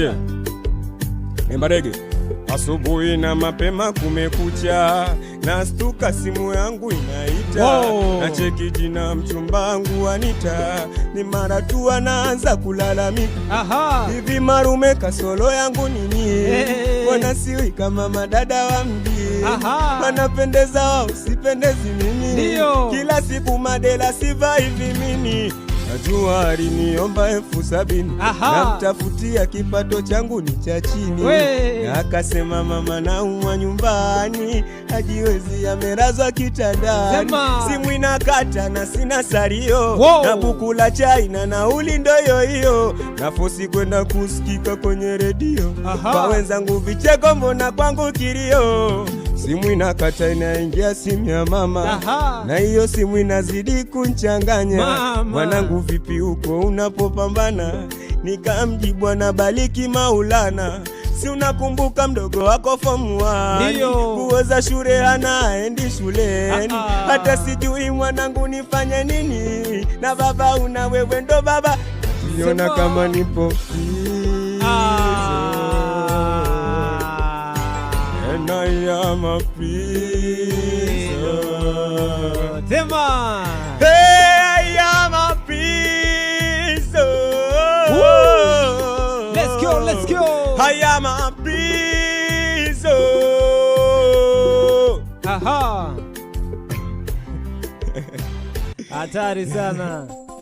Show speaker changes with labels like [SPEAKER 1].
[SPEAKER 1] Sikia Embarege. Asubuhi na mapema kumekucha, nastuka simu yangu inaita. Na cheki jina mchumba wangu Anita, ni mara tu anaanza kulalamika. Hivi marume kasolo yangu nini? Wana siwi kama madada wa mji. Wanapendeza wao sipendezi mimi. Kila siku madela siva hivi mimi. Najua aliniomba 70,000 na mtafutia kipato changu ni cha chini. Na akasema mama naumwa nyumbani, hajiwezi amerazwa kitandani. Simu inakata na sina sario, na bukula chai na nauli ndo hiyo. Nafosi kwenda kusikika kwenye redio, kwa wenzangu vicheko mbona kwangu kilio. Simu inakata inaingia simu ya mama, na hiyo simu inazidi kunchanganya. Mwanangu vipi huko unapopambana? Nikamjibu anabariki Maulana. Si unakumbuka mdogo wako form 1, kuoza shule anaendi shuleni. Hata sijui mwanangu nifanye nini, na baba una wewe ndo baba. Siona kama nipo and I am a prison. Hey, I am a prison.
[SPEAKER 2] Let's go.
[SPEAKER 1] I am a prison.
[SPEAKER 2] Hatari sana.